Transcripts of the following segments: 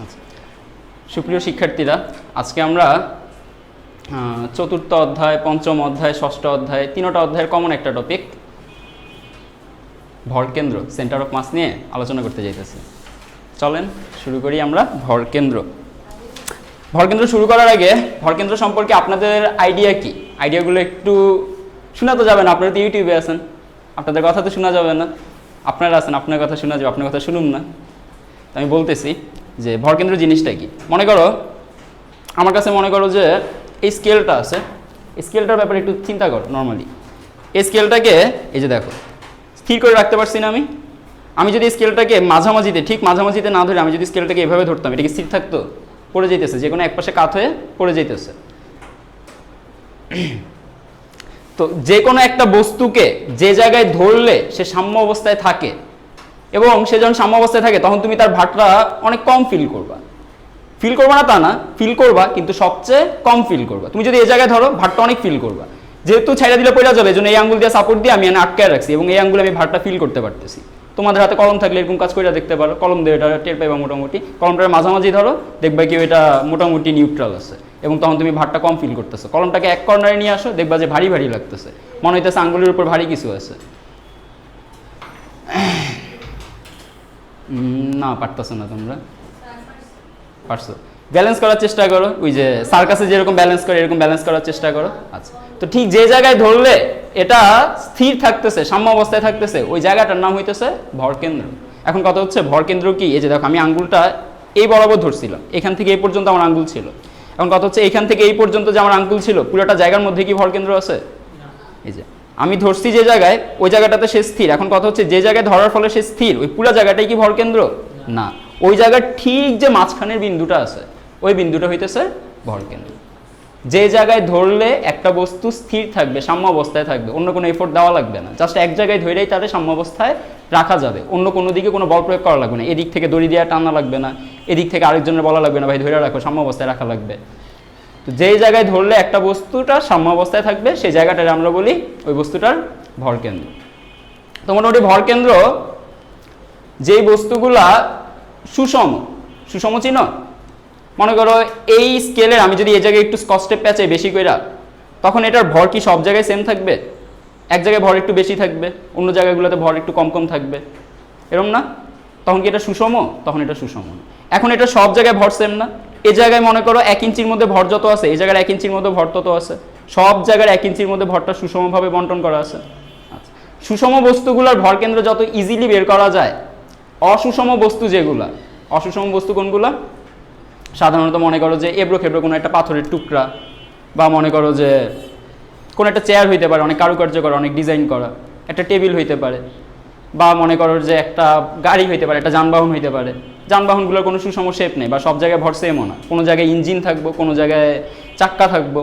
আচ্ছা, সুপ্রিয় শিক্ষার্থীরা, আজকে আমরা চতুর্থ অধ্যায়, পঞ্চম অধ্যায়, ষষ্ঠ অধ্যায়, তিনটা অধ্যায়ের কমন একটা টপিক ভরকেন্দ্র, সেন্টার অফ মাস নিয়ে আলোচনা করতে যাইতেছি। চলেন শুরু করি আমরা ভরকেন্দ্র। ভরকেন্দ্র শুরু করার আগে ভরকেন্দ্র সম্পর্কে আপনাদের আইডিয়া কি? আইডিয়াগুলো একটু শোনা তো যাবে না, আপনারা তো ইউটিউবে আছেন, আপনাদের কথা তো শোনা যাবে না। আপনারা আছেন, আপনার কথা শোনা যাবে, আপনার কথা শুনুন না। আমি বলতেছি যে ভরকেন্দ্র জিনিসটা কি। মনে করো আমার কাছে, মনে করো যে এই স্কেলটা আছে, এই স্কেলটার ব্যাপারে একটু চিন্তা করো। নর্মালি এই স্কেলটাকে এই যে দেখো স্থির করে রাখতে পারছি না আমি যদি স্কেলটাকে মাঝামাঝিতে, ঠিক মাঝামাঝিতে না ধরে আমি যদি স্কেলটাকে এভাবে ধরতাম, এটা কি স্থির থাকতো? পড়ে যেতেছে, যে কোনো এক পাশে কাত হয়ে পড়ে যেতেছে। তো যে কোনো একটা বস্তুকে যে জায়গায় ধরলে সে সাম্য অবস্থায় থাকে, এবং সে যখন সাম্য অবস্থায় থাকে তখন তুমি তার ভারটা অনেক কম ফিল করবা না তা না, ফিল করবা, কিন্তু সবচেয়ে কম ফিল করবা। তুমি যদি এই জায়গায় ধরো ভারটা অনেক ফিল করবা, যেহেতু ছাইড়া দিলে পড়া যাবে, এই জন্য এই আঙ্গুল দিয়ে সাপোর্ট দিয়ে আমি আটকায় রাখছি, এবং এই আঙ্গুলে আমি ভারটা ফিল করতে পারতেছি। তোমাদের হাতে কলম থাকলে এরকম কাজ করে দেখতে পারো, কলম দিয়ে এটা টের পাইবা মোটামুটি। কলমটার মাঝামাঝি ধরো, দেখবা কি এটা মোটামুটি নিউট্রাল আছে, এবং তখন তুমি ভারটা কম ফিল করতেছো। কলমটাকে এক কর্নারে নিয়ে আসো, দেখবা যে ভারী ভারী লাগতেছে, মনে হইতেছে আঙ্গুলের উপর ভারী কিছু আছে। না, পারতেছো না তোমরা? পারছো? ব্যালেন্স করার চেষ্টা করো, ওই যে সার্কাসে যেরকম ব্যালেন্স করে এরকম ব্যালেন্স করার চেষ্টা করো। আচ্ছা, তো ঠিক যে জায়গায় ধরলে এটা স্থির থাকতেছে, সাম্য অবস্থায় থাকতেছে, ওই জায়গাটার নাম হইতেছে ভরকেন্দ্র। এখন কথা হচ্ছে ভরকেন্দ্র কি? এই যে দেখো আমি আঙ্গুলটা এই বরাবর ধরছিলাম, এখান থেকে এই পর্যন্ত আমার আঙ্গুল ছিল। এখন কথা হচ্ছে এইখান থেকে এই পর্যন্ত যে আমার আঙ্গুল ছিল, পুরোটা জায়গার মধ্যে কি ভরকেন্দ্র আছে? এই যে আমি ধরছি যে জায়গায়, ওই জায়গাটাতে সে স্থির। এখন কথা হচ্ছে যে জায়গায় ধরার ফলে সে স্থির, ওই পুরো জায়গাটাই কি ভরকেন্দ্র? না, ওই জায়গার ঠিক যে মাঝখানের বিন্দুটা আছে, ওই বিন্দুটা হইতেছে ভরকেন্দ্র। যে জায়গায় ধরলে একটা বস্তু স্থির থাকবে, সাম্য অবস্থায় থাকবে, অন্য কোনো এফোর্ট দেওয়া লাগবে না, জাস্ট এক জায়গায় ধরেই তাদের সাম্য অবস্থায় রাখা যাবে, অন্য কোনো দিকে কোনো বল প্রয়োগ করা লাগবে না। এদিক থেকে দড়ি দিয়ে টানা লাগবে না, এদিক থেকে আরেকজনের বলা লাগবে না ভাই ধরে রাখো, সাম্য অবস্থায় রাখা লাগবে। তো যেই জায়গায় ধরলে একটা বস্তুটা সাম্য অবস্থায় থাকবে, সেই জায়গাটারে আমরা বলি ওই বস্তুটার ভরকেন্দ্র। তো মোটামুটি ভরকেন্দ্র যেই বস্তুগুলা সুষম চিহ্ন, মনে করো এই স্কেলের আমি যদি এই জায়গায় একটু স্কচটেপ প্যাঁচাই বেশি কইরা, তখন এটার ভর কি সব জায়গায় সেম থাকবে? এক জায়গায় ভর একটু বেশি থাকবে, অন্য জায়গাগুলোতে ভর একটু কম কম থাকবে, এরকম না? তখন কি এটা সুষম? তখন এটা সুষম। এখন এটা সব জায়গায় ভর সেম না। এই জায়গায় মনে করো 1 ইঞ্চির মধ্যে ভর যত আছে, এই জায়গায় 1 ইঞ্চির মধ্যে ভর তত আছে, সব জায়গায় 1 ইঞ্চির মধ্যে ভরটা সুষমভাবে বন্টন করা আছে। আচ্ছা, সুষম বস্তুগুলোর ভরকেন্দ্র যত ইজিলি বের করা যায়, অসুষম বস্তু যেগুলা, অসুষম বস্তু কোনগুলা? সাধারণত মনে করো যে এবড়ো খেবড়ো কোনো একটা পাথরের টুকরা, বা মনে করো যে কোনো একটা চেয়ার হইতে পারে অনেক কারুকার্য করা, অনেক ডিজাইন করা, একটা টেবিল হইতে পারে, বা মনে করো যে একটা গাড়ি হইতে পারে, একটা যানবাহন হইতে পারে। যানবাহনগুলোর কোনো সুষম শেপ নেই, বা সব জায়গায় ভর সেমও না, কোনো জায়গায় ইঞ্জিন থাকবো, কোনো জায়গায় চাক্কা থাকবো,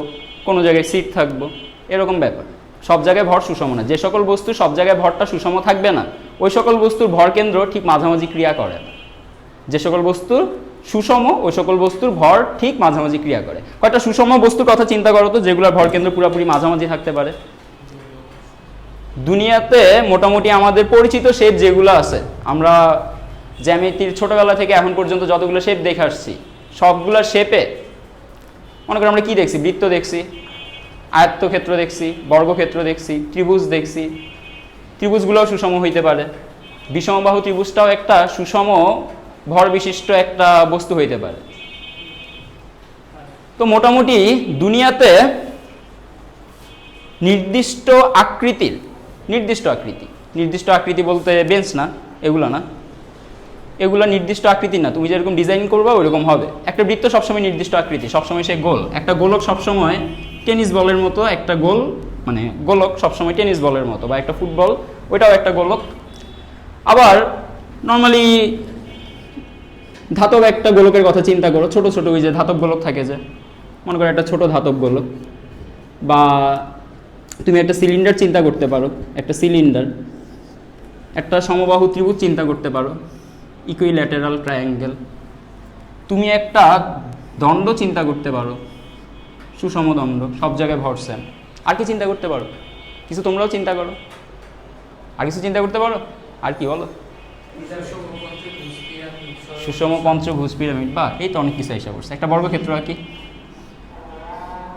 কোনো জায়গায় সিট থাকবো, এরকম ব্যাপার। সব জায়গায় ভর সুষম না। যে সকল বস্তু সব জায়গায় ভরটা সুষম থাকবে না, ওই সকল বস্তুর ভরকেন্দ্র ঠিক মাঝামাঝি ক্রিয়া করে না। যে সকল বস্তুর সুষম, ওই সকল বস্তুর ভর ঠিক মাঝামাঝি ক্রিয়া করে। কয়েকটা সুষম বস্তুর কথা চিন্তা করো তো, যেগুলোর ভরকেন্দ্র পুরোপুরি মাঝামাঝি থাকতে পারে। দুনিয়াতে মোটামুটি আমাদের পরিচিত শেপ যেগুলো আছে, আমরা জ্যামিতির ছোটবেলা থেকে এখন পর্যন্ত যতগুলো শেপ দেখে আসছি, সবগুলো শেপে মনে করি আমরা কি দেখছি? বৃত্ত দেখছি, আয়ত্তক্ষেত্র দেখছি, বর্গক্ষেত্র দেখছি, ত্রিভুজ দেখছি। ত্রিভুজগুলোও সুষম হইতে পারে, বিষমবাহু ত্রিভুজটাও একটা সুষম ভর বিশিষ্ট একটা বস্তু হইতে পারে। তো মোটামুটি দুনিয়াতে নির্দিষ্ট আকৃতি বলতে বেঞ্চ না, এগুলো না, এগুলো নির্দিষ্ট আকৃতি না। তুমি যেরকম ডিজাইন করবা ওইরকম হবে। একটা বৃত্ত সবসময় নির্দিষ্ট আকৃতি, সবসময় সে গোল। একটা গোলক সবসময় টেনিস বলের মতো, একটা গোল মানে গোলক সবসময় টেনিস বলের মতো, বা একটা ফুটবল ওইটাও একটা গোলক। আবার নর্মালি ধাতব একটা গোলকের কথা চিন্তা করো, ছোট ছোট ওই যে ধাতব গোলক থাকে, যে মনে করো একটা ছোট ধাতব গোলক, বা তুমি একটা সিলিন্ডার চিন্তা করতে পারো, একটা সিলিন্ডার, একটা সমবাহু ত্রিভুজ চিন্তা করতে পারো, ইকুইল্যাটেরাল ট্রায়াঙ্গেল। তুমি একটা দণ্ড চিন্তা করতে পারো, সুষম দণ্ড, সব জায়গায় ভর সেম। আর কি চিন্তা করতে পারো? কিছু তোমরাও চিন্তা করো, আর কিছু চিন্তা করতে পারো। আর কি বলো? সুষম পঞ্চভুজ পিরামিড, বা এই তো অনেক কিছু হিসাব করছে। একটা বর্গক্ষেত্র আঁকি,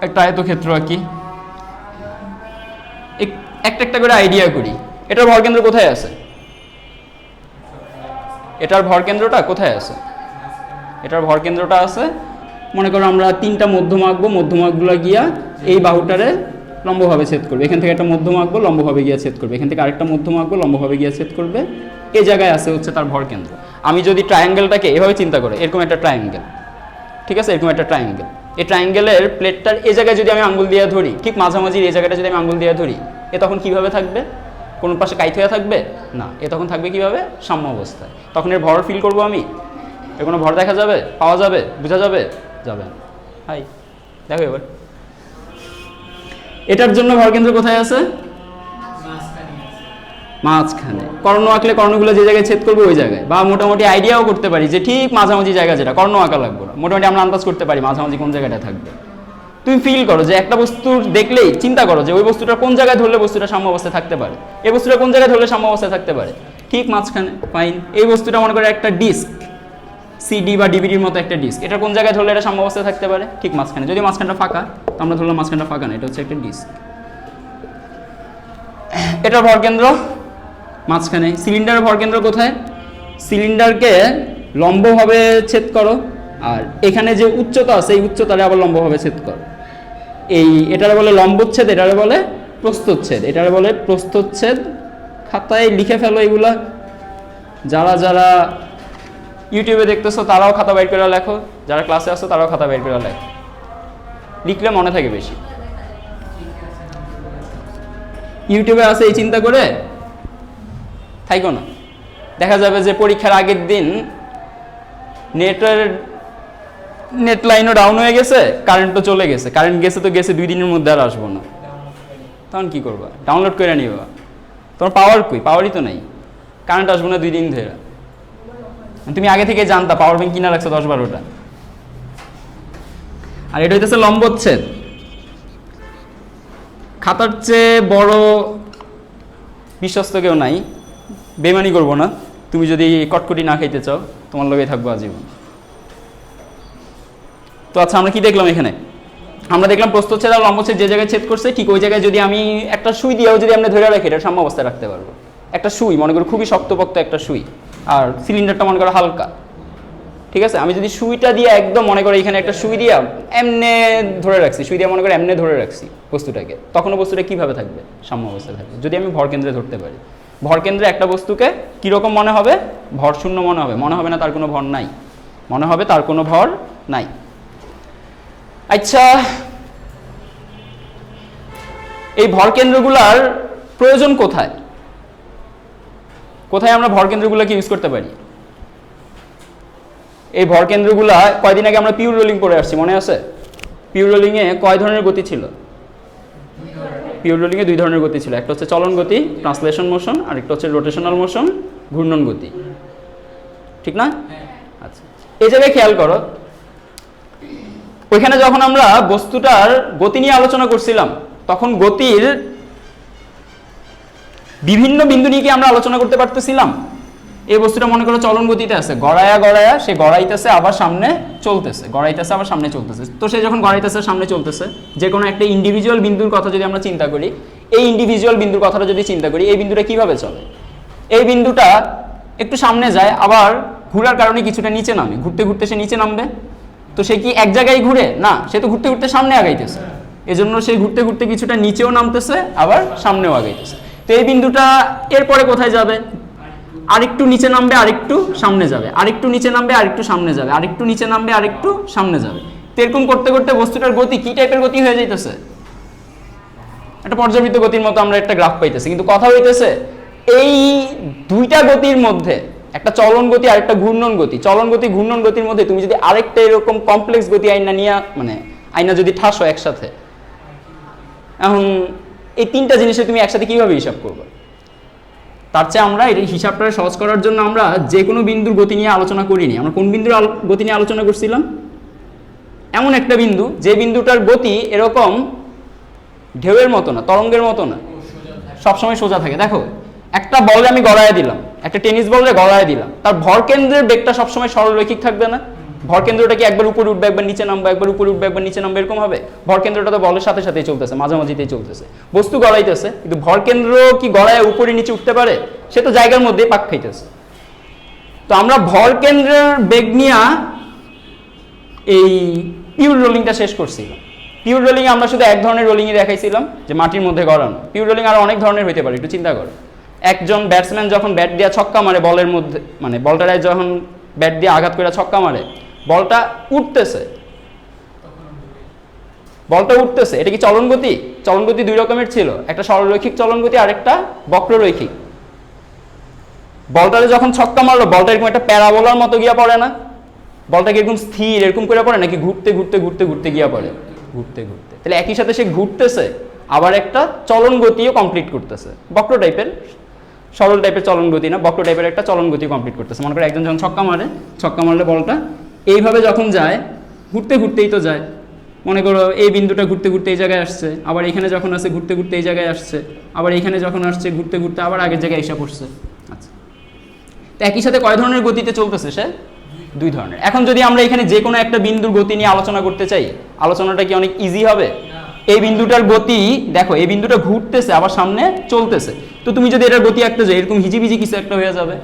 একটা আয়তক্ষেত্র আঁকি, একটা একটা করে আইডিয়া করি। এটার ভরকেন্দ্র কোথায় আছে? এটার ভরকেন্দ্রটা কোথায় আছে? এটার ভরকেন্দ্রটা আছে, মনে করো আমরা তিনটা মধ্যম আঁকবো, মধ্যম আঁকগুলো গিয়া এই বাহুটারে লম্বভাবে ছেদ করবে। এখান থেকে একটা মধ্যম আঁকবো, লম্বভাবে গিয়ে ছেদ করবে। এখান থেকে আরেকটা মধ্যম আঁকবো, লম্বভাবে গিয়ে ছেদ করবে। এই জায়গায় আছে হচ্ছে তার ভরকেন্দ্র। আমি যদি ট্রায়াঙ্গেলটাকে এভাবে চিন্তা করি, এরকম একটা ট্রায়াঙ্গেল, ঠিক আছে, এরকম একটা ট্রায়াঙ্গেল, এই ট্রায়াঙ্গেলের প্লেটটার এই জায়গায় যদি আমি আঙ্গুল দিয়ে ধরি, ঠিক মাঝামাঝি এই জায়গাটা যদি আমি আঙ্গুল দিয়ে ধরি, এ তখন কিভাবে থাকবে? কোন পাশে কাইট হয়ে থাকবে না, এ তখন থাকবে কিভাবে? সাম্য অবস্থায়। তখন এর ভর ফিল করবো আমি, এর কোনো ভর দেখা যাবে, পাওয়া যাবে, বোঝা যাবে? যাবে না। হাই দেখো এবার এটার জন্য ভরকেন্দ্র কোথায় আছে? মাঝখানে। কর্ণ আঁকলে কর্ণগুলো যে জায়গায় ছেদ করবে ওই জায়গায়, বা মোটামুটি আইডিয়াও করতে পারি যে ঠিক মাঝামাঝি জায়গা, যেটা কর্ণ আঁকা লাগবে না, মোটামুটি আমরা আন্দাজ করতে পারি মাঝামাঝি কোন জায়গাটা থাকবে। তুমি ফিল করো যে একটা বস্তুর দেখলেই চিন্তা করো যে ওই বস্তুটা কোন জায়গায় ধরলে বস্তুটা সাম্য অবস্থায় থাকতে পারে, এই বস্তুটা কোন জায়গায় ধরলে সাম্য অবস্থায় থাকতে পারে, ঠিক মাঝখানে। ফাইন, এই বস্তুটা মনে করে একটা ডিস্ক, সিডি বা ডিভিডির মতো একটা ডিস্ক, এটা কোন জায়গায় ধরলে এটা সাম্য অবস্থায় থাকতে পারে? ঠিক মাঝখানে। যদি মাঝখানটা ফাঁকা, তো আমরা ধরলাম মাঝখানটা ফাঁকা না, এটা হচ্ছে একটা ডিস্ক। এটা ভরকেন্দ্র মাঝখানে। সিলিন্ডারের ভরকেন্দ্র কোথায়? সিলিন্ডারকে লম্বভাবে ছেদ করো, আর এখানে যে উচ্চতা আছে এই উচ্চতারে আবার লম্বভাবে ছেদ করো। এটারে বলে লম্বচ্ছেদ, এটারে বলে প্রস্থচ্ছেদ, এটারে বলে প্রস্থচ্ছেদ। খাতায় লিখে ফেলো এগুলা। যারা যারা ইউটিউবে দেখতেছো তারাও খাতা বাইর করে লেখো, যারা ক্লাসে আসো তারাও খাতা বাইর করে লেখো, লিখলে মনে থাকে বেশি। ইউটিউবে আছে এই চিন্তা করে থাইকো না, দেখা যাবে যে পরীক্ষার আগের দিন নেট লাইনও ডাউন হয়ে গেছে, কারেন্টও চলে গেছে। কারেন্ট গেছে তো গেছে, 2 দিনের মধ্যে আর আসবো না, তখন কি করবা? ডাউনলোড করে নিবা। তোমার পাওয়ার কই? পাওয়ারই তো নাই, কারেন্ট আসবো না 2 দিন ধরে। তুমি আগে থেকে জানতা, পাওয়ার ব্যাংক কিনা রাখছো 10-12টা। আর এটা হইতেছে লম্বচ্ছেদ। খাতার চেয়ে বড় বিশ্বস্ত কেউ নাই, বেমানি করবো না। তুমি যদি কটকটি না খাইতে চাও, তোমার লগেই থাকবো আজীবন। তো আচ্ছা, আমরা কি দেখলাম এখানে? আমরা দেখলাম প্রস্থচ্ছেদ আর লম্বচ্ছেদ যে জায়গায় ছেদ করছে, ঠিক ওই জায়গায় যদি আমি একটা সুই দিয়েও যদি আমরা ধরে রাখি, এটা সাম্য অবস্থায় রাখতে পারবো। একটা সুই মনে করো খুবই শক্তপোক্ত একটা সুই, আর সিলিন্ডারটা মনে করো হালকা, ঠিক আছে। আমি যদি সুইটা দিয়ে একদম মনে করো এখানে একটা সুই দিয়া এমনে ধরে রাখছি, সুই দিয়ে মনে করো এমনে ধরে রাখছি বস্তুটাকে, তখনও বস্তুটা কিভাবে থাকবে? সাম্য অবস্থায় থাকবে। যদি আমি ভরকেন্দ্রে ধরতে পারি, ভরকেন্দ্রে একটা বস্তুকে কিরকম মনে হবে? ভর শূন্য মনে হবে। মনে হবে না তার কোনো ভর নাই, মনে হবে তার কোনো ভর নাই। আচ্ছা, এই ভরকেন্দ্রগুলার প্রয়োজন কোথায়? কোথায় আমরা ভরকেন্দ্রগুলোকে ইউজ করতে পারি? এই ভরকেন্দ্রগুলা কয়দিন আগে আমরা পিওর রোলিং পড়ে আসছি, মনে আছে? পিওর রোলিংয়ে কয় ধরনের গতি ছিল? পিওর রোলিংয়ে 2 ধরনের গতি ছিল, একটা হচ্ছে চলন গতি, ট্রান্সলেশন মোশন, আর একটা হচ্ছে রোটেশনাল মোশন, ঘূর্ণন গতি, ঠিক না? আচ্ছা, এই জায়গায় খেয়াল করো, ওইখানে যখন আমরা বস্তুটার গতি নিয়ে আলোচনা করছিলাম, তখন গতির বিভিন্ন বিন্দু নিয়ে কি আমরা আলোচনা করতে পারতেছিলাম? এই বস্তুটা মনে করো চলন গতিতে আছে, গড়ায়া গড়ায়া সে গড়াইতেছে আবার সামনে চলতেছে, গড়াইতেছে আবার সামনে চলতেছে। তো সে যখন গড়াইতেছে সামনে চলতেছে, যে কোনো একটা ইন্ডিভিজুয়াল বিন্দুর কথা যদি আমরা চিন্তা করি, এই ইন্ডিভিজুয়াল বিন্দুর কথাটা যদি চিন্তা করি, এই বিন্দুটা কিভাবে চলে? এই বিন্দুটা একটু সামনে যায়, আবার ঘোরার কারণে কিছুটা নিচে নামে, ঘুরতে ঘুরতে সে নিচে নামবে। তো সে কি এক জায়গায় ঘুরে না, সে তো ঘুরতে ঘুরতে সামনে আগাইতেছে, এজন্য সে ঘুরতে ঘুরতে কিছুটা নিচেও নামতেছে আবার সামনেও আগাইতেছে। তো এই বিন্দুটা এরপরে কোথায় যাবে? আরেকটু নিচে নামবে, আরেকটু সামনে যাবে, আরেকটু নিচে নামবে, আরেকটু সামনে যাবে, আরেকটু নিচে নামবে, আরেকটু সামনে যাবে। তো এরকম করতে করতে বস্তুটার গতি কি টাইপের গতি হয়ে যাইতেছে? একটা পর্যাবৃত্ত গতির মতো আমরা একটা গ্রাফ পাইতেছি। কিন্তু কথা হইতেছে এই দুইটা গতির মধ্যে, একটা চলন গতি আর একটা ঘূর্ণন গতি, চলন গতি ঘূর্ণন গতির মধ্যে তুমি যদি আরেকটা এরকম কমপ্লেক্স গতি আইনা নিয়ে আইনা যদি ঠাসো একসাথে, এখন এই 3টা জিনিসে তুমি একসাথে কিভাবে হিসাব করবে? তার চেয়ে আমরা এই হিসাবটা সহজ করার জন্য আমরা যে কোনো বিন্দুর গতি নিয়ে আলোচনা করিনি। আমরা কোন বিন্দুর গতি নিয়ে আলোচনা করছিলাম? এমন একটা বিন্দু যে বিন্দুটার গতি এরকম ঢেউয়ের মতো না, তরঙ্গের মতো না, সবসময় সোজা থাকে। দেখো একটা বলে আমি গড়ায় দিলাম, একটা টেনিস বলে গড়ায় দিলাম, তার ভর কেন্দ্রের বেগটা সবসময় সরলরৈখিক থাকবে না? ভর কেন্দ্রটা কি একবার উপরে উঠবে একবার নিচে নামবে, একবার উপরে উঠবে একবার নিচে নামবে, এরকম হবে? ভর কেন্দ্রটা তো বলের সাথে সাথেই চলতেছে, মাঝামাঝিতেই চলতেছে, বস্তু গড়াইতেছে, কিন্তু ভর কেন্দ্র কি গড়ায় উপরে নিচে উঠতে পারে? সে তো জায়গার মধ্যেই পাক খাইতেছে। তো আমরা ভর কেন্দ্রের বেগ নিয়ে এই পিওর রোলিংটা শেষ করছিলাম। পিওর রোলিং আমরা শুধু এক ধরনের রোলিংই দেখাইছিলাম, যে মাটির মধ্যে গড়ানো। পিওর রোলিং আরো অনেক ধরনের হইতে পারে, একটু চিন্তা করো। একজন ব্যাটসম্যান যখন ব্যাট দিয়ে ছক্কা মারে বলের মধ্যে, মানে বলটায় যখন ব্যাট দিয়ে আঘাত করে ছক্কা মারে, বলটা উঠতেছে, বলটা উঠতেছে, এটা কি চলন গতি? চলন গতি দুই রকমের ছিল, একটা সরলরৈখিক চলন গতি আর একটা বক্ররৈখিক। বলটারে যখন ছক্কা মারলো, বলটা এরকম একটা প্যারাবোলার মতো গিয়া পড়ে না? বলটা কি এরকম স্থির এরকম করে পড়ে নাকি ঘুরতে ঘুরতে ঘুরতে ঘুরতে গিয়া পড়ে? ঘুরতে ঘুরতে। তাহলে একই সাথে সে ঘুরতেছে, আবার একটা চলন গতিও কমপ্লিট করতেছে, বক্র টাইপের, সরল টাইপের চলন গতি না, বক্র টাইপের একটা চলন গতি কমপ্লিট করতেছে। মনে করে একজন যখন ছক্কা মারে, ছক্কা মারলে বলটা এইভাবে যখন যায়, ঘুরতে ঘুরতেই তো যায়। মনে করো এই বিন্দুটা ঘুরতে ঘুরতে এই জায়গায় আসছে, আবার এখানে যখন আসছে ঘুরতে ঘুরতে এই জায়গায় আসছে, আবার এখানে যখন আসছে ঘুরতে ঘুরতে আবার আগের জায়গায় এসে পড়ছে। আচ্ছা, তো একই সাথে কয় ধরনের গতিতে চলতেছে সে? দুই ধরনের। এখন যদি আমরা এখানে যে কোনো একটা বিন্দুর গতি নিয়ে আলোচনা করতে চাই, আলোচনাটা কি অনেক ইজি হবে? এই বিন্দুটার গতি দেখো, এই বিন্দুটা ঘুরতেছে আবার সামনে চলতেছে, তো তুমি যদি এটার গতি একটা যায় এরকম হিজিবিজি কিছু একটা হয়ে যাবে।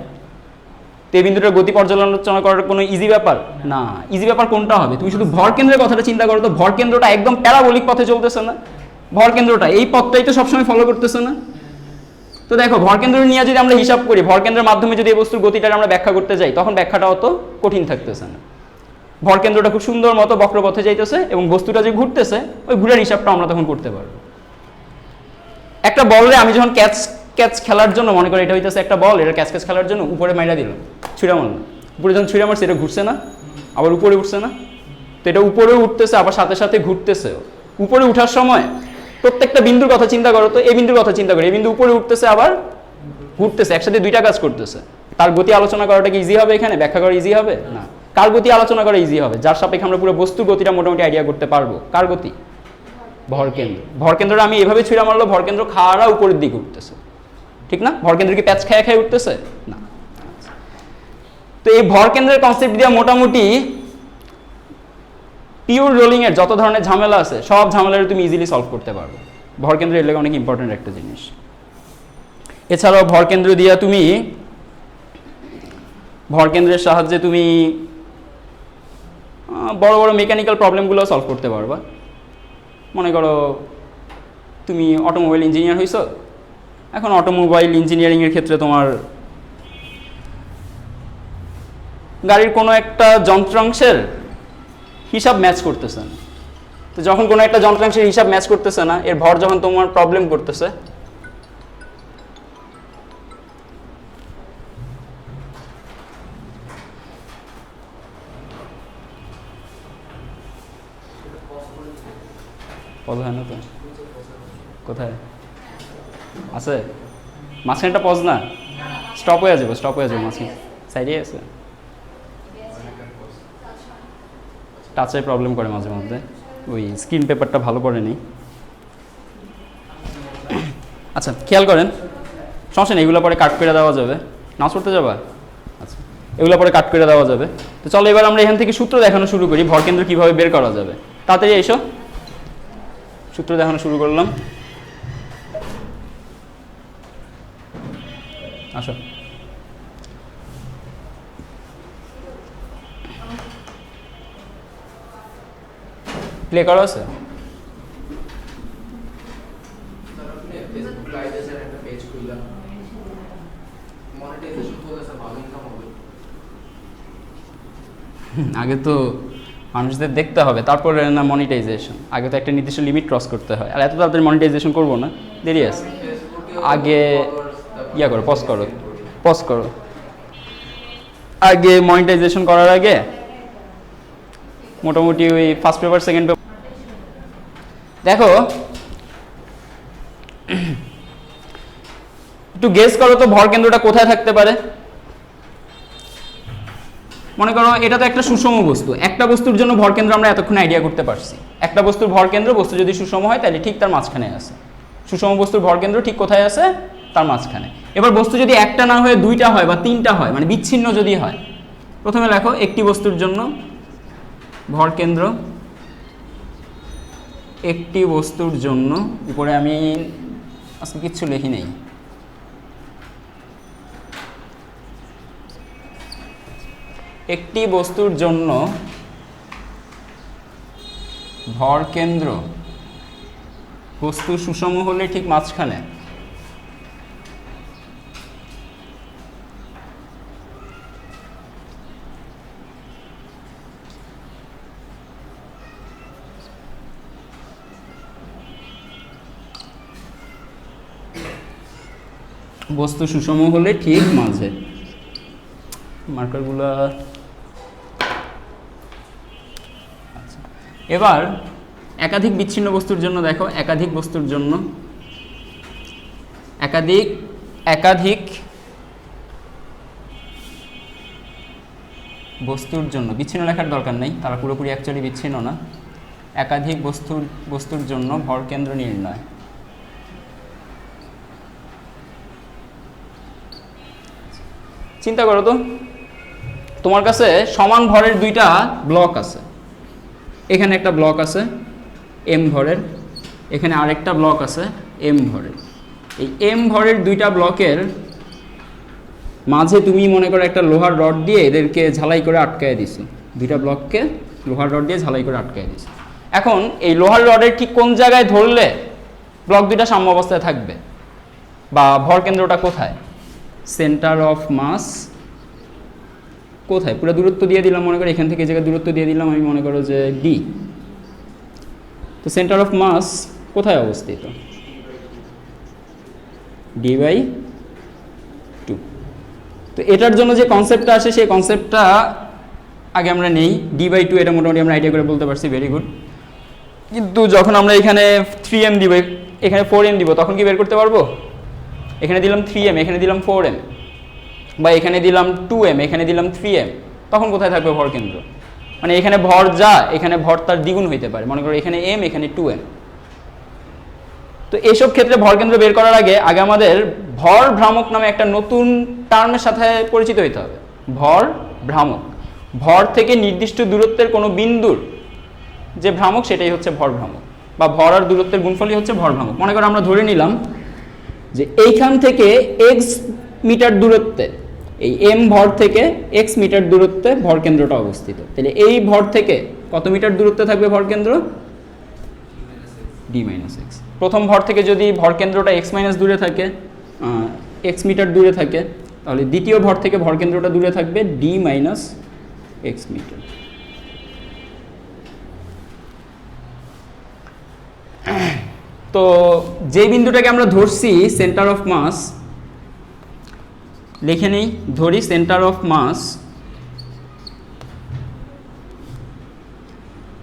তো এই বিন্দুটার গতি পর্যালোচনা করার কোনো ইজি ব্যাপার না। ইজি ব্যাপার কোনটা হবে? তুমি শুধু ভর কেন্দ্রের কথাটা চিন্তা করো তো, ভর কেন্দ্রটা একদম প্যারাবোলিক পথে চলতেছে না? ভর কেন্দ্রটা এই পথটাই তো সবসময় ফলো করতেছে না? তো দেখো, ভর কেন্দ্র নিয়ে যদি আমরা হিসাব করি, ভর কেন্দ্রের মাধ্যমে যদি এই বস্তুর গতিটা আমরা ব্যাখ্যা করতে যাই, তখন ব্যাখ্যাটা অত কঠিন থাকতেছে না। ভর কেন্দ্রটা খুব সুন্দর মতো বক্রপথে যাইতেছে এবং বস্তুটা যে ঘুরতেছে, ওই ঘুরের হিসাবটা আমরা তখন করতে পারবো। একটা বলে আমি যখন ক্যাচ খেলার জন্য, মনে করি এটা হইতেছে একটা বল, এটা ক্যাচ খেলার জন্য উপরে মাইরা দিলাম, ছুঁড়া মারলাম, উপরে যখন ছুঁড়া মারছে এটা ঘুরছে না, আবার উপরে উঠছে না? তো এটা উপরেও উঠতেছে আবার সাথে সাথে ঘুরতেছে। উপরে উঠার সময় প্রত্যেকটা বিন্দুর কথা চিন্তা করো তো, এই বিন্দুর কথা চিন্তা করো, এই বিন্দু উপরে উঠতেছে আবার ঘুরতেছে, একসাথে দুইটা কাজ করতেছে। তার গতি আলোচনা করাটা কি ইজি হবে? এখানে ব্যাখ্যা করা ইজি হবে না। কার গতি আলোচনা করা ইজি হবে? যার সাপেক্ষে আমরা পুরো বস্তুর গতিটা মোটামুটি আইডিয়া করতে পারবো। কার গতি? ভরকেন্দ্র। ভরকেন্দ্রটা আমি এভাবে ছুঁড়া মারলো, ভরকেন্দ্র খাড়া উপরের দিকে উঠতেছে, ঠিক না? ভরকেন্দ্র কি প্যাচ খায় খায় উঠতেছে না? তো এই ভরকেন্দ্রের কনসেপ্ট দিয়ে মোটামুটি পিওর রোলিং এর যত ধরনের ঝামেলা আছে সব ঝামেলা তুমি ইজিলি সলভ করতে পারবে। ভরকেন্দ্র এর লাগে অনেক ইম্পর্টেন্ট একটা জিনিস। এছাড়াও ভরকেন্দ্র দিয়ে তুমি, ভরকেন্দ্রের সাহায্যে তুমি বড় বড় মেকানিক্যাল প্রবলেমগুলো সলভ করতে পারবা। মনে করো তুমি অটোমোবাইল ইঞ্জিনিয়ার হইছো, এখন অটোমোবাইল ইঞ্জিনিয়ারিংয়ের ক্ষেত্রে তোমার গাড়ির কোনো একটা যন্ত্রাংশের হিসাব ম্যাচ করতেছে না। তো যখন কোনো একটা যন্ত্রাংশের হিসাব ম্যাচ করতেছে না, এর ভর যখন তোমার প্রবলেম করতেছে, পজ হয় না তো? কোথায় আছে? মাঝখানটা পজ না, স্টপ হয়ে যাবো, স্টপ হয়ে যাবো মাঝখানে, সাইডে আছে। টাচে প্রবলেম করে মাঝে মধ্যে, ওই স্ক্রিন পেপারটা ভালো পড়েনি। আচ্ছা খেয়াল করেন, সমস্যা নেই, এগুলো পরে কাট করে দেওয়া যাবে। নাচ করতে যাবা? আচ্ছা, এগুলো পরে কাট করে দেওয়া যাবে। তো চলো এবার আমরা এখান থেকে সূত্র দেখানো শুরু করি, ভরকেন্দ্র কীভাবে বের করা যাবে। তাড়াতাড়ি এসো, সূত্র দেখানো শুরু করলাম। আসো, প্লে করা আছে? আগে তো মানুষদের দেখতে হবে, তারপরে না মনিটাইজেশন। আগে তো একটা নির্দিষ্ট লিমিট ক্রস করতে হয়, আর এত তাড়াতাড়ি মনিটাইজেশন করবো না, দেরি আছে। আগে ইয়া করো, পজ করো, পজ করো। আগে মনিটাইজেশন করার আগে মোটামুটি ওই ফার্স্ট পেপার সেকেন্ড পেপার দেখো, একটু গেস করো তো ভরকেন্দ্রটা কোথায় থাকতে পারে। মনে করো এটা তো একটা সুষম বস্তু, একটা বস্তুর জন্য ভরকেন্দ্র আমরা এতক্ষণ আইডিয়া করতে পারছি। একটা বস্তুর ভরকেন্দ্র, বস্তু যদি সুষম হয় তাহলে ঠিক তার মাঝখানে আছে। সুষম বস্তুর ভরকেন্দ্র ঠিক কোথায় আছে? তার মাঝখানে। এবার বস্তু যদি একটা না হয়ে দুইটা হয় বা তিনটা হয়, মানে বিচ্ছিন্ন যদি হয়, প্রথমে লেখো একটি বস্তুর জন্য ভর কেন্দ্র, একটি বস্তুর জন্য, উপরে আমি আজকে কিচ্ছু লিখি নেই, একটি বস্তুর জন্য ভর কেন্দ্র বস্তু সুষম হলে ঠিক মাঝখানে, বস্তু সুষম হলে ঠিক মাঝে। মার্কারগুলো আচ্ছা, এবার একাধিক বিচ্ছিন্ন বস্তুর জন্য দেখো, একাধিক বস্তুর জন্য, একাধিক বস্তুর জন্য, বিচ্ছিন্ন লেখার দরকার নেই, তারা পুরোপুরি অ্যাকচুয়ালি বিচ্ছিন্ন না, একাধিক বস্তুর জন্য ভর কেন্দ্র নির্ণয়। চিন্তা করো তো, তোমার কাছে সমান ভরের দুইটা ব্লক আছে, এখানে একটা ব্লক আছে এম ভরের, এখানে আরেকটা ব্লক আছে এম ভরের। এই এম ভরের দুইটা ব্লকের মাঝে তুমি মনে করো একটা লোহার রড দিয়ে এদেরকে ঝালাই করে আটকায় দিছো, দুইটা ব্লককে লোহার রড দিয়ে ঝালাই করে আটকায় দিছো। এখন এই লোহার রডের ঠিক কোন জায়গায় ধরলে ব্লক দুইটা সাম্য অবস্থায় থাকবে, বা ভর কেন্দ্রটা কোথায়, সেন্টার অফ মাস কোথায়, পুরো দূরত্ব দিয়ে দিলাম, মনে করো এখান থেকে এই জায়গায় দূরত্ব দিয়ে দিলাম, আমি মনে করো যে ডি। তো সেন্টার অফ মাস কোথায় অবস্থিত, ডি বাই টু। তো এটার জন্য যে কনসেপ্টটা আসে সেই কনসেপ্টটা আগে আমরা নেই। ডি বাই টু এটা মোটামুটি আমরা আইডিয়া করে বলতে পারছি, ভেরি গুড। কিন্তু যখন আমরা এখানে 3m দিব, এখানে 4m দিব, তখন কি বের করতে পারবো? এখানে দিলাম 3m, এখানে দিলাম 4m, বা এখানে দিলাম 2m, এখানে দিলাম 3m, তখন কোথায় থাকবে ভর কেন্দ্র? মানে এখানে ভর যা, এখানে ভর তার দ্বিগুণ হইতে পারে, মনে করো এখানে m, এখানে 2m। তো এইসব ক্ষেত্রে ভর কেন্দ্র বের করার আগে আমাদের ভর ভ্রামক নামে একটা নতুন টার্মের সাথে পরিচিত হইতে হবে। ভর ভ্রামক, ভর থেকে নির্দিষ্ট দূরত্বের কোনো বিন্দুর যে ভ্রামক সেটাই হচ্ছে ভর ভ্রামক, বা ভর আর দূরত্বের গুণফলই হচ্ছে ভর ভ্রামক। মনে করো আমরা ধরে নিলাম যে এইখান থেকে x মিটার দূরত্বে, এই m ভর থেকে x মিটার দূরত্বে ভর কেন্দ্রটা অবস্থিত। তাহলে এই ভর থেকে কত মিটার দূরত্বে থাকবে ভর কেন্দ্র? d - x। প্রথম ভর থেকে যদি ভর কেন্দ্রটা x - দূরে থাকে, x মিটার দূরে থাকে, তাহলে দ্বিতীয় ভর থেকে ভর কেন্দ্রটা দূরে থাকবে d - x মিটার। তো যে বিন্দুটাকে আমরা ধরছি সেন্টার অফ মাস, লিখে নেই, ধরি সেন্টার অফ মাস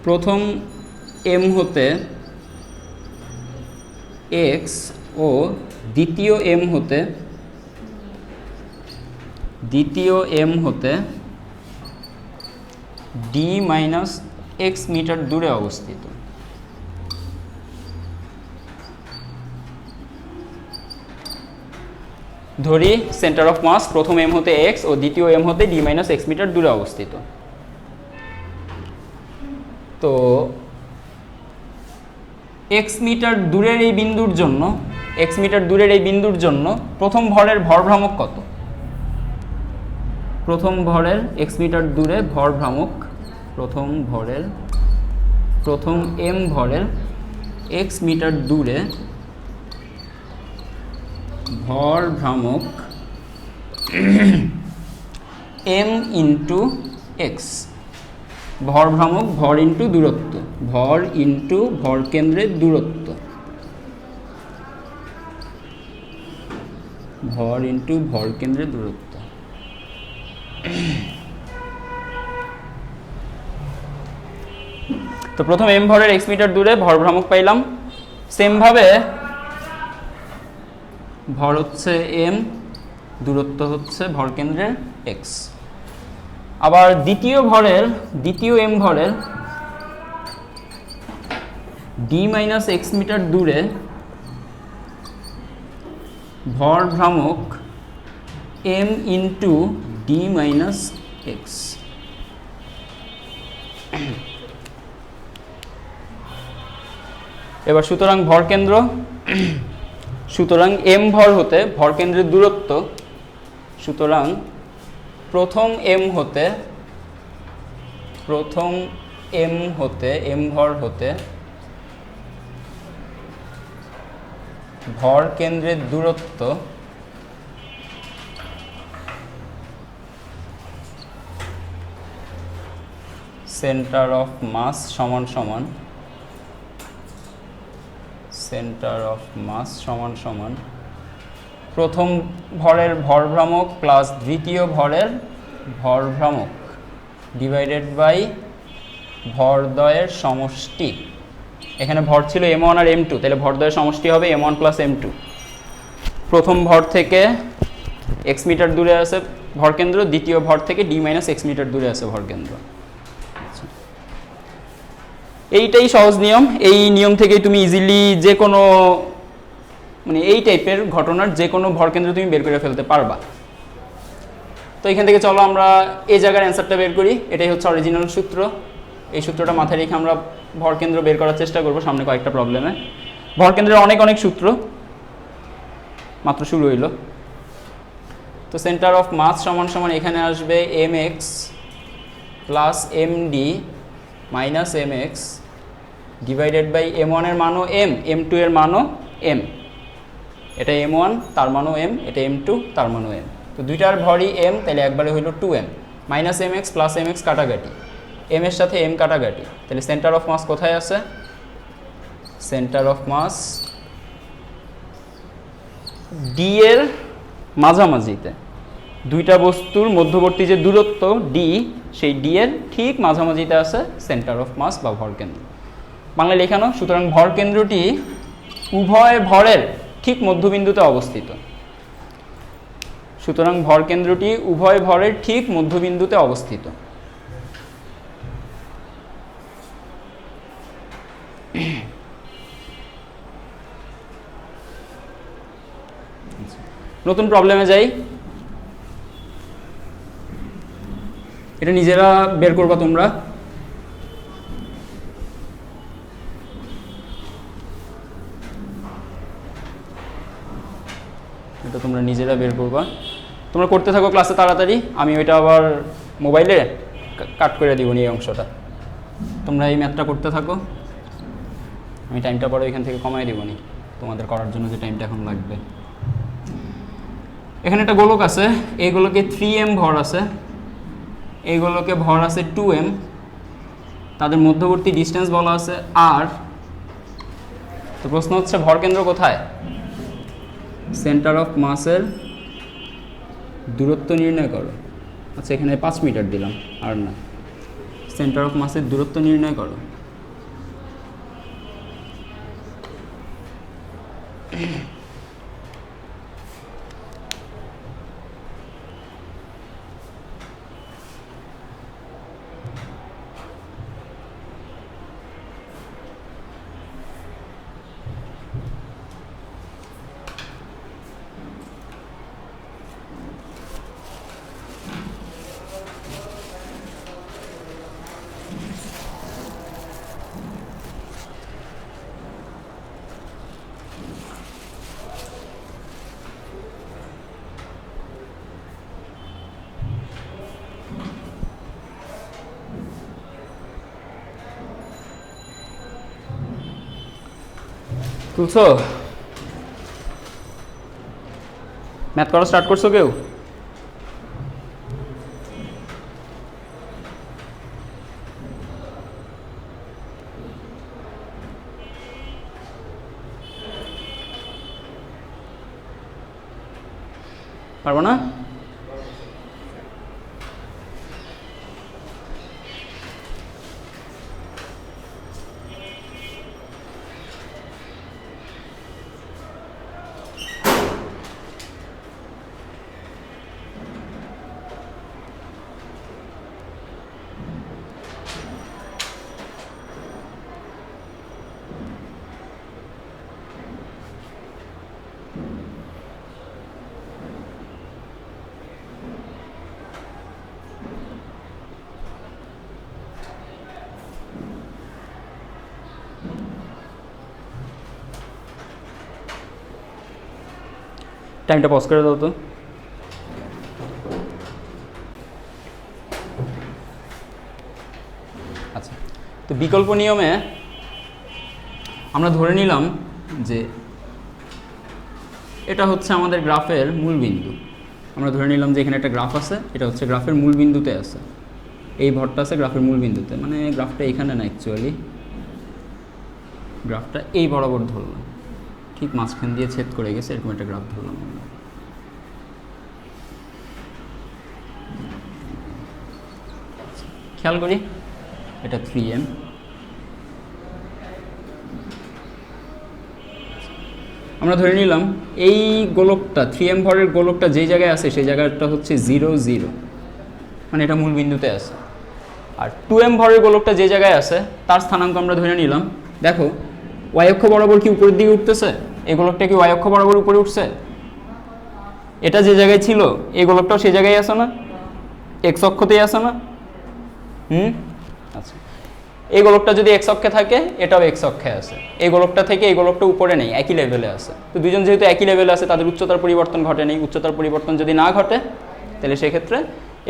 প্রথম m হতে x ও দ্বিতীয় m হতে d - x মিটার দূরে অবস্থিত। ধরি সেন্টার অফ মাস প্রথম m হতে x ও দ্বিতীয় m হতে d - x মিটার দূরে অবস্থিত। তো x মিটার দূরের এই বিন্দুর জন্য প্রথম ভরের ভর ভ্রামক কত? প্রথম ভরের x মিটার দূরে ভর ভ্রামক, প্রথম m ভরের x মিটার দূরে ভর ভ্রামক m ইন্টু x। ভর ভ্রামক ভর ইন্টু দূরত্ব, ভর ইন্টু ভর কেন্দ্রের দূরত্ব, ভর ইন্টু ভর কেন্দ্রের দূরত্ব। তো প্রথম m ভরের x মিটার দূরে ভর ভ্রামক পাইলাম। সেম ভাবে ভর হচ্ছে m, দূরত্ব হচ্ছে ভর কেন্দ্রের x। আবার দ্বিতীয় m ভরের d - x মিটার দূরে ভর ভ্রামক m into D minus x. এবার সুতরাং ভরকেন্দ্র, সুতরাং m ভর হতে ভরকেন্দ্রের দূরত্ব, সুতরাং প্রথম m হতে m ভর হতে ভরকেন্দ্রের দূরত্ব সেন্টার অফ মাস সমান সমান প্রথম ভরের ভরভ্রামক প্লাস দ্বিতীয় ভরের ভরভ্রামক ডিভাইডেড বাই ভরদ্বয়ের সমষ্টি। এখানে ভর ছিল m1 আর m2, তাহলে ভরদ্বয়ের সমষ্টি হবে m1 প্লাস m2। প্রথম ভর থেকে x মিটার দূরে আছে ভরকেন্দ্র, দ্বিতীয় ভর থেকে d মাইনাস x মিটার দূরে আছে ভরকেন্দ্র। এইটাই সহজ নিয়ম। এই নিয়ম থেকেই তুমি ইজিলি যে কোনো মানে এই টাইপের ঘটনার যে কোনো ভরকেন্দ্র তুমি বের করে ফেলতে পারবা। তো এখান থেকে চলো আমরা এই জায়গার অ্যান্সারটা বের করি। এটাই হচ্ছে অরিজিনাল সূত্র। এই সূত্রটা মাথায় রেখে আমরা ভরকেন্দ্র বের করার চেষ্টা করব সামনে কয়েকটা প্রবলেমে। ভরকেন্দ্রের অনেক সূত্র, মাত্র শুরু হইল। তো সেন্টার অফ মাস সমান সমান এখানে আসবে mx plus md minus mx divided by m1 এর মানও m, m2 এর মানও m। এটা m1 তার মানও m, এটা m2 তার মানও m। তো দুইটার ভরই m, তাহলে একবারে হইল 2m minus mx plus mx কাটাকাটি, m এর সাথে m কাটাকাটি। তাহলে সেন্টার অফ মাস কোথায় আছে? সেন্টার অফ মাস d এর মাঝামাঝিতে, দুইটা বস্তুর মধ্যবর্তী যে দূরত্ব d, সেই d এর ঠিক মাঝামাঝিতে আছে সেন্টার অফ মাস বা ভরকেন্দ্র। বাংলায় লেখানো, সুতরাং ভরকেন্দ্রটি উভয় ভরের ঠিক মধ্যবিন্দুতে অবস্থিত। সুতরাং ভরকেন্দ্রটি উভয় ভরের ঠিক মধ্যবিন্দুতে অবস্থিত। নতুন প্রবলেমে যাই। এটা নিজেরা বের করবা তোমরা। এটা তোমরা নিজেরা বের করবা। তোমরা করতে থাকো ক্লাসে তাড়াতাড়ি, আমি ওইটা আবার মোবাইলে কাট করে দিব এই অংশটা। তোমরা এই ম্যাথটা করতে থাকো, আমি টাইমটা পরে এখান থেকে কমাই দিব তোমাদের করার জন্য যে টাইমটা এখন লাগবে। এখানে একটা গোলক আছে, এই গোলকে 3m ভর আছে, এই গোলকে ভর আছে 2m, তাদের মধ্যবর্তী ডিস্টেন্স বলা আছে r। তো প্রশ্ন হচ্ছে ভরকেন্দ্র কোথায়? সেন্টার অফ মাসের দূরত্ব নির্ণয় করো। আচ্ছা, এখানে 5 মিটার দিলাম, আর না, সেন্টার অফ মাসের দূরত্ব নির্ণয় করো। তুলছো? ম্যাথ করা স্টার্ট করছো কেউ? পারবো না? টাইমটা পজ করে দাও তো। আচ্ছা, তো বিকল্প নিয়মে আমরা ধরে নিলাম যে এটা হচ্ছে আমাদের গ্রাফের মূল বিন্দু। আমরা ধরে নিলাম যে এখানে একটা গ্রাফ আছে, এটা হচ্ছে গ্রাফের মূল বিন্দুতে আছে, এই ভরটা আছে গ্রাফের মূল বিন্দুতে, মানে গ্রাফটা এখানে না, অ্যাকচুয়ালি গ্রাফটা এই বরাবর ধরলাম, ঠিক মাঝখান দিয়ে ছেদ করে গেছে, এরকম একটা গ্রাফ ধরলাম আমরা। খেয়াল করি, এটা 3m, আমরা ধরে নিলাম এই গোলকটা 3m ভরের গোলকটা যেই জায়গায় আছে সেই জায়গাটা হচ্ছে 0 0, মানে এটা মূল বিন্দুতে আছে। আর 2m ভরের গোলকটা যে জায়গায় আছে তার স্থানাঙ্ক আমরা ধরে নিলাম। দেখো y অক্ষ বরাবর কি উপরের দিকে উঠতেছে, এই গোলকটা কি y অক্ষ বরাবর উপরে উঠছে? এটা যে জায়গায় ছিল এই গোলকটাও সেই জায়গায় আছে না, x অক্ষতেই আছে না? আচ্ছা, এই গোলকটা যদি x অক্ষে থাকে এটাও x অক্ষে আছে, এই গোলকটা থেকে এই গোলকটা উপরে নেই, একই লেভেলে আছে। তো দুজন যেহেতু একই লেভেলে আছে তাদের উচ্চতার পরিবর্তন ঘটে নেই, উচ্চতার পরিবর্তন যদি না ঘটে তাহলে সেক্ষেত্রে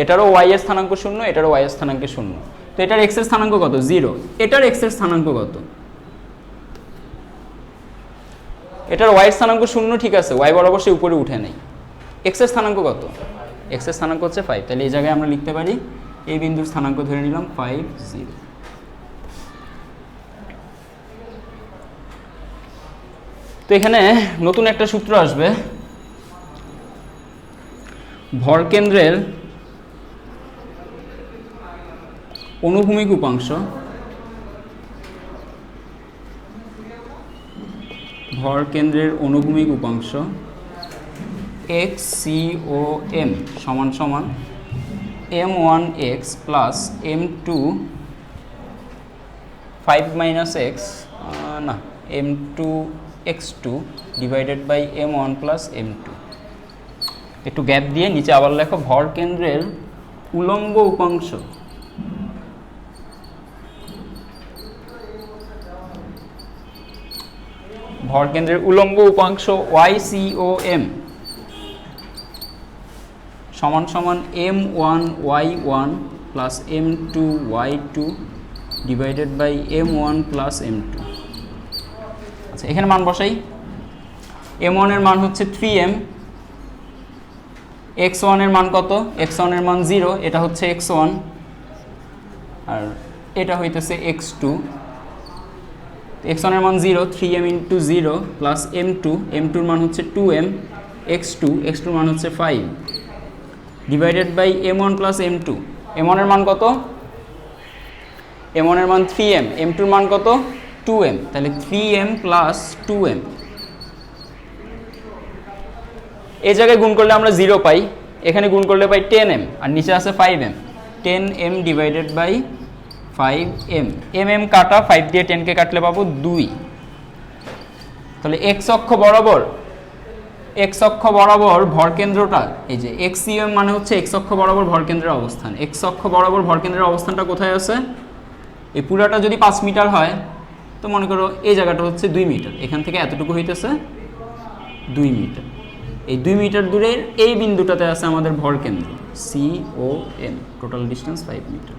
এটারও y এর স্থানাঙ্ক 0, এটারও y এর স্থানাঙ্ক 0। তো এটার x এর স্থানাঙ্ক কত? 0। এটার x এর স্থানাঙ্ক কত? এটার y এর স্থানাঙ্ক 0, ঠিক আছে, y বরাবর সে উপরে উঠে নেই। x এর স্থানাঙ্ক কত? x এর স্থানাঙ্ক হচ্ছে 5। তাহলে এই জায়গায় আমরা লিখতে পারি এই বিন্দুর স্থানাঙ্ক ধরে নিলাম 5 0। তো এখানে নতুন একটা সূত্র আসবে, ভরকেন্দ্রের অনুভূমিক উপাংশ, ভরকেন্দ্রের অনুভূমিক উপাংশ XCOM সমান সমান m1x প্লাস m2 5 - x না m2 x2 divided by m1 plus m2। একটু গ্যাপ দিয়ে নিচে আবার লেখো ভরকেন্দ্রের উলম্ব উপাংশ, ভরকেন্দ্রের উলম্ব উপাংশ YCOM সমান সমান m1y1 plus m2y2 divided by m1 plus m2। আচ্ছা, এখানে মান বসাই। m1 এর মান হচ্ছে 3m, x1 এর মান কত? x1 এর মান 0, এটা হচ্ছে x1, আর এটা হইতেছে x2। x1 এর মান 0, 3m into 0 plus m2, m2 এর মান হচ্ছে 2m, x2 এর মান হচ্ছে 5 divided by m1 plus m2। m1 এর মান কত? m1 এর মান 3m, m2 এর মান কত? 2m, তাহলে 3m প্লাস 2m। এই জায়গায় গুণ করলে আমরা 0 পাই, এখানে গুণ করলে পাই 10m, আর নিচে আছে 5m, 10m divided by 5m, mm কাটা 5 দিয়ে 10 কে কাটলে পাবো 2। তাহলে x অক্ষ বরাবর ভরকেন্দ্রটা, এই যে XCOM মানে হচ্ছে x অক্ষ বরাবর ভরকেন্দ্রের অবস্থান। x অক্ষ বরাবর ভরকেন্দ্রের অবস্থানটা কোথায় আছে? এই পুরাটা যদি 5 মিটার হয় তো মনে করো এই জায়গাটা হচ্ছে 2 মিটার, এখান থেকে এতটুকু হইতেছে 2 মিটার। এই 2 মিটার দূরের এই বিন্দুটাতে আছে আমাদের ভরকেন্দ্র COM, টোটাল ডিস্টেন্স 5 মিটার।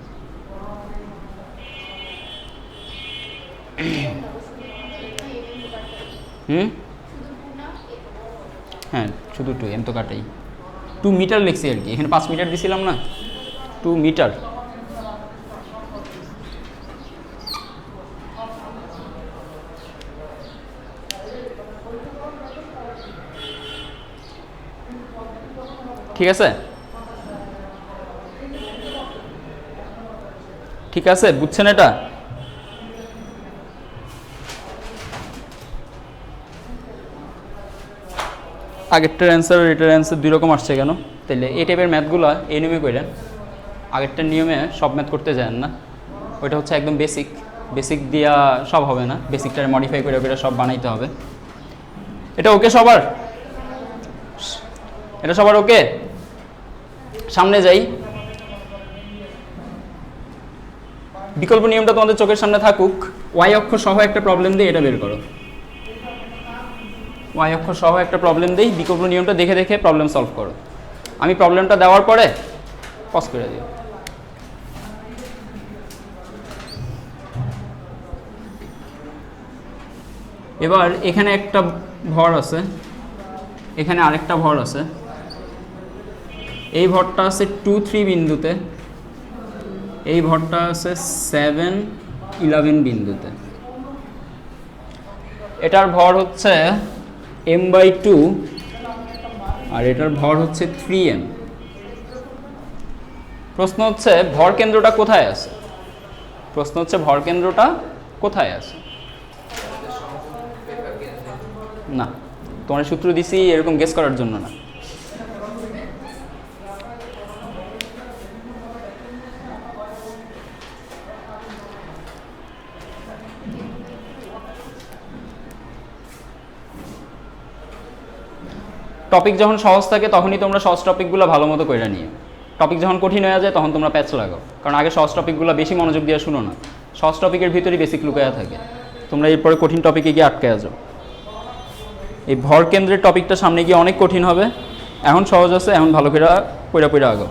হ্যাঁ, শুধু 2m তো কাটাই, 2 মিটার লিখছি আর কি, এখানে 5 মিটার দিছিলাম না, 2 মিটার। ঠিক আছে, ঠিক আছে, বুঝছেন এটা? আগেরটার অ্যান্সার আর এটার অ্যান্সার দুই রকম আসছে কেন? তাহলে এই টাইপের ম্যাথগুলো এই নিয়মে করেন, আগেরটার নিয়মে সব ম্যাথ করতে যান না, ওইটা হচ্ছে একদম বেসিক দিয়া সব হবে না, বেসিকটারে মডিফাই করে করে সব বানাইতে হবে। এটা ওকে সবার? এটা সবার ওকে? সামনে যাই, বিকল্প নিয়মটা তোমাদের চোখের সামনে থাকুক, y অক্ষ সহ একটা প্রবলেম দিয়ে এটা বের করো। ওয়াই অক্ষর সহ একটা প্রবলেম দিই, বিকল্প নিয়মটা দেখে দেখে প্রবলেম সলভ করো। আমি প্রবলেমটা দেওয়ার পরে পজ করে দিও। এবার এখানে একটা ভর আছে, এখানে আরেকটা ভর আছে। এই ভরটা আছে 2, 3 বিন্দুতে, এই ভরটা আছে 7, 11 বিন্দুতে। এটার ভর হচ্ছে m/2 আর এটার ভর হচ্ছে 3m। প্রশ্ন হচ্ছে ভর কেন্দ্রটা কোথায় আছে? প্রশ্ন হচ্ছে ভর কেন্দ্রটা কোথায় আছে? না, তোমার সূত্র দিছি এরকম গেস করার জন্য না। টপিক যখন সহজ থাকে তখনই তোমরা সহজ টপিকগুলো ভালো মতো করে নিও। টপিক যখন কঠিন হয়ে যায় তখন তোমরা প্যাচ লাগাও, কারণ আগে সহজ টপিকগুলো বেশি মনোযোগ দিয়ে শুনো না। সহজ টপিকের ভিতরেই বেসিক লুকায়া থাকে, তোমরা এরপরে কঠিন টপিকে গিয়ে আটকে যাও। এই ভর কেন্দ্রের টপিকটা সামনে গিয়ে অনেক কঠিন হবে। এখন সহজ আছে, এখন ভালো করে পড়া আগাও।